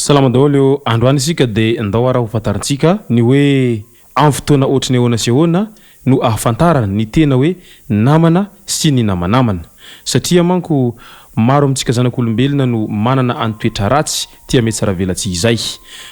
Salama daholo androany isika de andao araho fantarantsika ny hoe amin'ny fotoana ohatrany ahoana sy ahoana no ahafantarana ny tena hoe namana sy ny namanamana satria manko maro amintsika zanak'olombelona no manana antoetra ratsy tia mety tsara velatsy izay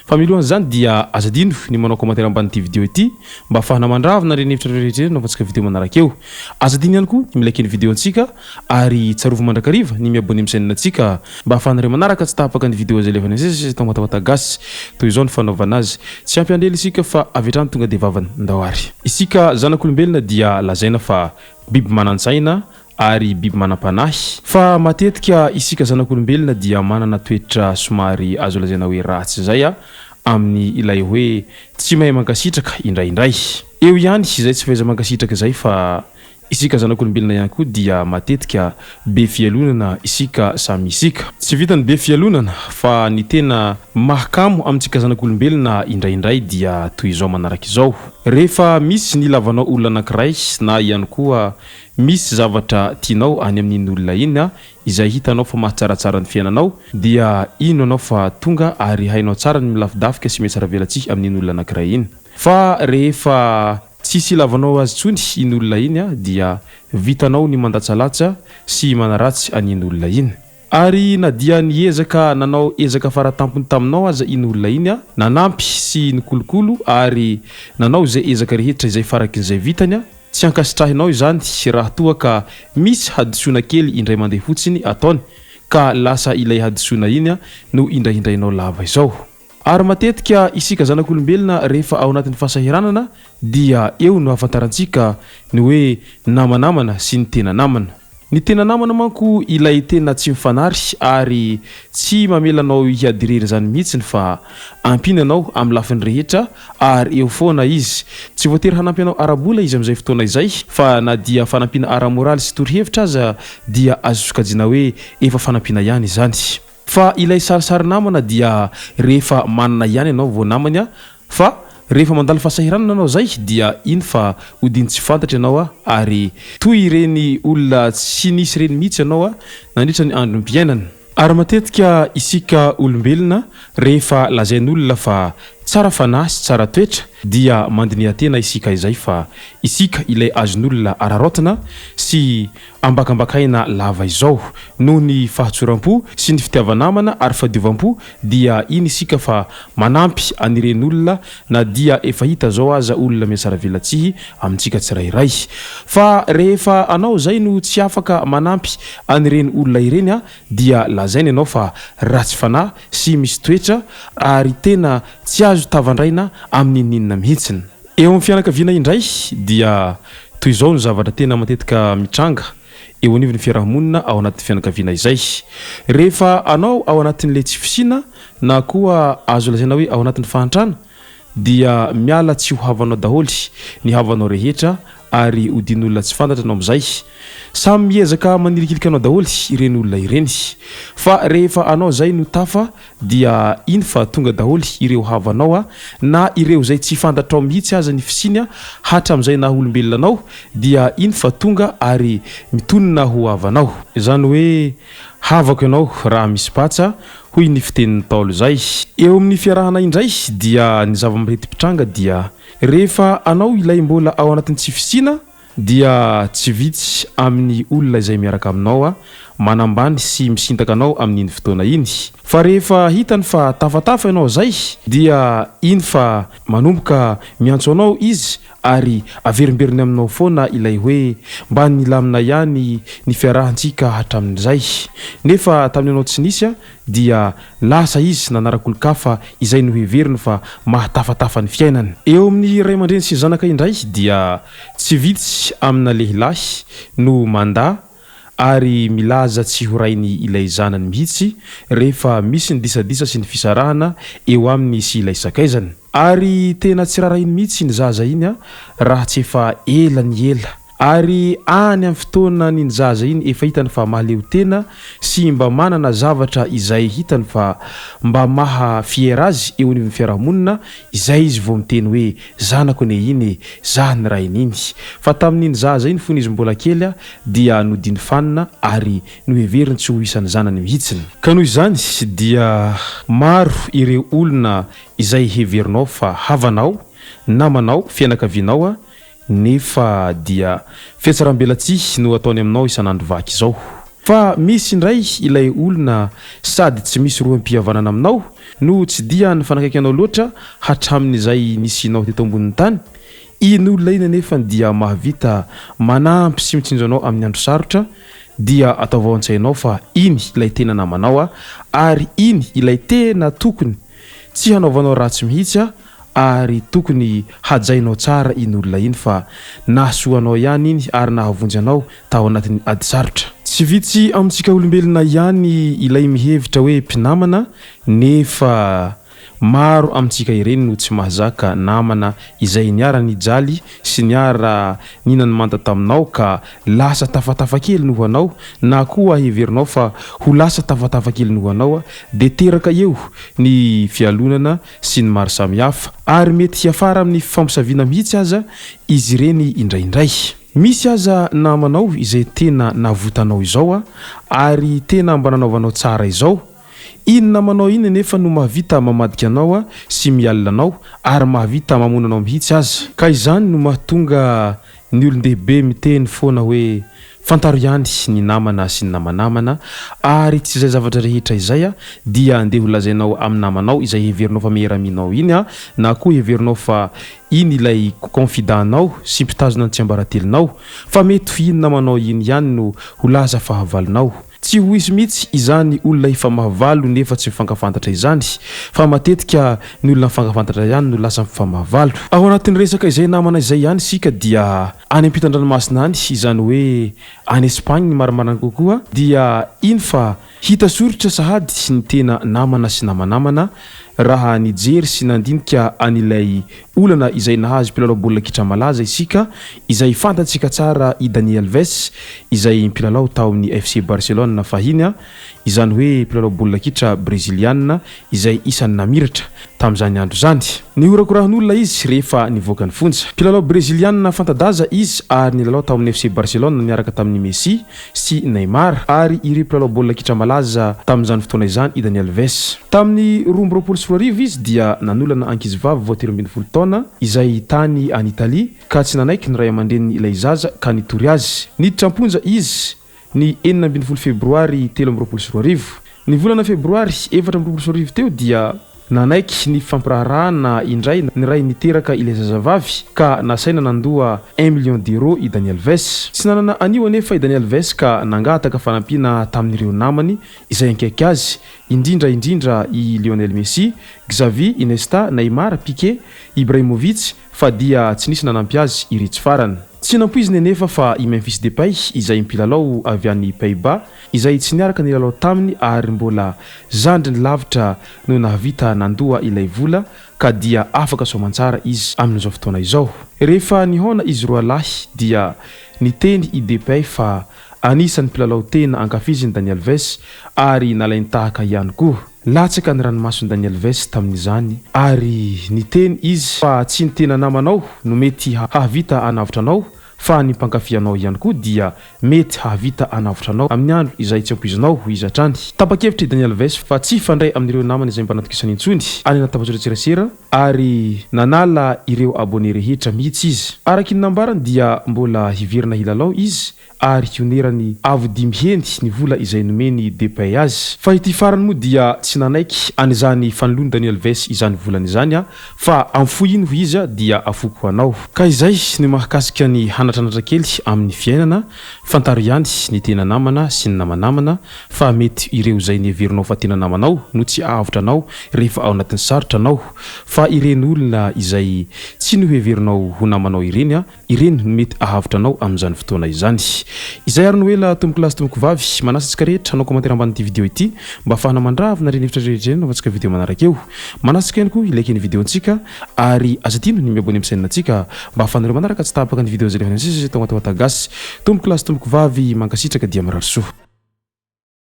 fa milohany zany dia azadino ny manao commentaire amban'ity vidéo ity mba afahana mandravina reny hevitra rehetra no afatsika vidéo manaraka eo azadino ihany koa ny milaiky ny vidéo antsika ary tsarovo mandrakariva ny miabone amin'ny chaîne antsika mba afahana re manaraka tsy tapaka ny vidéo zay levana izay tao WATAWATA GASY toy izao ny fanaovana azy tsy ampiandrely isika fa avy hatrany tonga de vavany ndawary isika zanak'olombelona dia lazaina fa biby manantsaina ary biby manam-panahy fa matetika isika zanak'olombelona dia manana toetra somary azo lazaina hoe ratsy zay amin'ny ilay hoe tsy mahay mankasitraka indraindray eo ihany izay tsy fahaiza mankasitraka zay fa isika zanak'olombelona ihany koa dia matetika be fialonana isika samy isika tsy vitany be fialonana fa ny tena mahakamo amintsika zanak'olombelona indraindray dia toy izao manaraka izao rehefa misy ny lavanao olona anankiray na ihany koa misy zavatra tianao any amin'ny olona iny izay hitanao fa mahatsaratsara ny fiainanao dia ino anao fa tonga ary hainao tsara ny milafidafika sy metsara velatsy amin'ny olona anankiray iny fa rehefa tsisy lavanao azy tsony iny olona iny dia vitanao ny mandatsalatsa sy manaratsy any olona iny ary na dia niezaka nanao ezaka faratampony taminao aza iny olona iny nanampy sy ny kolokolo ary nanao zay ezaka rehetra izay farakin'izay vitany tsy ankasitrahinao izany raha toa ka misy hadisoana kely indray mandeha fotsiny ataony ka lasa ilay hadisoana iny no indraindrainao lava izao ary matetika isika zanak'olombelona rehefa ao anatin'ny fahasahiranana dia eo no ahafantarantsika ny hoe namanamana sy ny tena namana ny tena namana manko ilay tena tsy mifanary ary tsy mamelanao hiadirery zany mihitsy fa ampinanao amin'ny lafiny rehetra ary eo foana izy tsy voatery hanampy anao arabola izy amin'izay fotoana izay fa na dia fanampiana ara-moraly sy torohevitra aza dia azo sokajina hoe efa fanampiana ihany izany fa ilay sarisary namana dia rehefa manana ihany ianao vao namany fa rehefa mandalo fahasahiranana anao zay dia iny fa odiny tsy fantatra ianao ary toy ireny olona tsy nisy reny mihitsy ianao nandritra ny androm-piainana ary matetika isika olombelona rehefa lazain'olona fa tsara fanahy sy tsara toetra dia mandiniha tena isika izay fa isika ilay azon'olona ararotina sy ambakambakaina lava izao noho ny fahatsoram-po sy ny fitiavanamana ary fadiovampo dia iny isika fa manampy aniren'olona na dia efa hita zao aza olona miasara velatsihy amintsika tsirairay fa rehefa anao zay no tsy afaka manampy anireny olona ireny dia lazaina ianao fa ratsy fanahy sy misy toetra ary tena tsy azo tavandraina amin'ny ninina mihitsiny eo amin'ny fianakaviana indray dia toy izao ny zavatra tena matetika mitranga eo anivon'ny fiarahamonina ao anatin'ny fianakaviana izay rehefa anao ao anatin'le tsy fisina na koa azo lazaina hoe ao anatin'ny fahantrana dia miala tsy ho havanao daholy ny havanao rehetra ary odin'olona tsy fantatra anao amin'izay samy miezaka manirikilika anao daholy ireny olona ireny fa rehefa anao zay no tafa dia iny fa tonga daholy ireo havanao na ireo zay tsy fantatrao mihitsy aza ny fisiny hatra amin'izay na olombelona anao dia iny fa tonga ary mitonona ho havanao izany hoe havako ianao raha misy patsa hoy ny fitenin'ny Paoly zay eo amin'ny fiarahana indray dia ny zava-mireti-pitranga dia rehefa anao ilay mbola ao anatin'ny tsy fisina dia tsy vitsy amin'ny olona izay miaraka aminao manambany sy misintaka anao amin'iny fotoana iny fa rehefa hitany fa tafatafa ianao zay dia iny fa manomboka miantso anao izy ary averimberiny aminao foana ilay hoe mba nilamina ihany ny fiarahantsika hatramin'izay nefa tamin'anao tsy nisy dia lasa izy nanarakolikafa izay no heveriny fa mahatafatafa ny fiainany eo amin'ny ray aman-dreny sy zanaka indray dia tsy vitsy amina lehilahy no manda ary milaza tsy horainy ilay zanany mihitsy rehefa misy ny disadisa sy ny fisarahana eo amin'ny sy ilay sakaizany ary tena tsy rarahiny mihitsy ny zaza iny raha tsy efa ela ny ela ary any amin'ny fotoana niny zaza iny efa hitany fa mahaleo tena sy mba manana zavatra izay hitany fa mba maha fiera azy eo anivon'ny fiarahamonina izay izy vao miteny hoe zanako ne iny za ny ray niny fa tamin'iny zaza iny fony izy mbola kely dia nodiny fanina ary noheveriny tsy ho isan'ny zanany mihitsiny ka noho izany dia maro ireo olona izay heverinao fa havanao namanao fianakavianao nefa dia fiatsaram-belatsy no ataony aminao isan'andro vaky izao fa misy indray ilay olona sady tsy misy roham-pihavanana aminao no tsy dia ny fanakaikanao loatra hatramin'izay nisinao teto ambonin'ny tany iny olona iny nefa dia mahavita manampy sy mitsinjo anao amin'ny andro sarotra dia ataovao an-tsainao fa iny ilay tena namanao ary iny ilay tena tokony tsy hanaovanao ratsy mihitsy ary tokony hajainao tsara iny olona iny fa nahasoanao ihany iny ary nahavonjy anao tao anatin'ny ady sarotra tsy vitsy amintsika olombelona ihany ilay mihevitra hoe mpinamana nefa maro amintsika ireny no tsy mahazaka namana izay niara-ny jaly sy niara ninany manta taminao ka lasa tafatafakely noho anao na koa heverinao fa ho lasa tafatafakely noho anao de teraka eo ny fialonana sy ny maro samihafa ary mety hiafara amin'ny fampisaviana mihitsy aza izy ireny indraindray misy aza namanao izay tena navotanao izao ary tena mba nanaovanao tsara izao iny namanao iny nefa no mahavita mamadika anao sy mialina anao ary mahavita mamonanao mihitsy aza ka izany no mahatonga ny olon-dehibe miteny foana hoe fantaro ihany ny namana sy ny namanamana ary tsy izay zavatra rehetra izay dia andeha ho lazainao amin'ny namanao izay heverinao fa meheraminao iny na koa heverinao fa iny ilay confidanao sy mpitazona ny tsy ambaratelinao fa mety ho iny namanao iny ihany no ho laza fahavalinao tsy ho isy mihitsy izany olona efa mahavalo nefa tsy mifankafantatra izany fa matetika ny olona mifankafantatra ihany no lasa mifamavalo ao anatin'ny resaka izay namana izay ihany sika dia any ampitan-dranomasina any izany hoe any Espagne ny marimarana kokoa dia iny fa hita soritra sahady ny tena namana sy namanamana raha nijery sy nandinika an'ilay olana izay nahazo mpilalao baolina kitra malaza isika izay fantatsika tsara i Alves izay mpilalao tao amin'ny FC Barcelona fahiny izany hoe mpilalao baolina kitra breziliana izay isan'ny namiratra tamin'izany andro zany nihorakorahan'olona izy rehefa nivoaka ny fonja mpilalao breziliana fantadaza izy ary nilalao tao amin'ny FC Barcelona niaraka tamin'ny Messi sy Neymar ary ireo mpilalao baolina kitra malaza tamin'izany fotoana izany i Alves tamin'ny 2024 izy dia nanolana ankizivavy vao 12 taona izay tany any Italia ka tsy nanaiky ny ray aman-dreniny ilay zaza ka nitory azy niditra amponja izy ny 12 febroary 2024 ny volana febroary 2024 teo dia nanaiky ny fampirarahana indray ny ray niteraka ilay zazavavy ka nasaina nandoa 1 million d'euros i Alves tsy nanana anio anefa i Alves ka nangataka fanampiana tamin'ireo namany izay ankaiky azy indrindra i Lionel Messi, Xavi, Iniesta, Neymar, Piqué, Ibrahimovic fa dia tsy nisy nanampy azy iritsy farany tsy nampoiziny nefa fa i Memphis Depay izay mpilalao avy any Pays-Bas izay tsy niaraka nilalao taminy ary mbola zandriny lavitra no nahavita nandoa ilay vola ka dia afaka soamantsara izy amin'izao fotoana izao rehefa nihona izy roa lahy dia niteny i Depay fa anisan'ny mpilalao tena ankafiziny Alves ary nalainy tahaka ihany koa latsaka ny ranomasony Alves tamin'izany ary niteny izy fa tsy nitena namanao no mety hahavita anavitra anao fa ny mpankafianao ihany koa dia mety hahavita anavitra anao amin'ny andro izay tsy ampoizinao izatrany tapakevitra i Alves fa tsy fandray amin'ireo namany izay mba natokisany intsony any natapatsorotserasera ary nanala ireo abone rehetra mihitsy izy araky ny nambarany dia mbola hiverina hilalao izy ary hionerany avo 5 heny ny vola izay nomeny Depay azy fa ity farany moa dia tsy nanaiky an'izany fanolony Alves izany volany izany fa amfoy iny ho izy dia afoko anao ka izay ny mahakasika ny hanatranatra kely amin'ny fiainana fantaro ihany ny tena namana sy ny namanamana fa mety ireo izay niheverinao fa tena namanao no tsy ahavitra anao rehefa ao anatin'ny sarotra anao fa ireny olona izay tsy noheverinao ho namanao ireny ireny mety ahavitra anao amin'izany fotoana izany izay ary noela tomboko lasy tomboko vavy manasatsika rehetra anao commentaire ambanin'ity vidéo ity mba afahana mandravina reny hevitra rehetra novatsika vidéo manaraka eo manasatsika ihany koa ilaiky ny vidéo antsika ary aza tino ny miabone amin'ny chaîne antsika mba afahanareo manaraka tsy tapaka ny vidéo zay sisa tao agnaty WATAWATA GASY tomboky lasy tomboky vavy mankasitraka dia mirary soa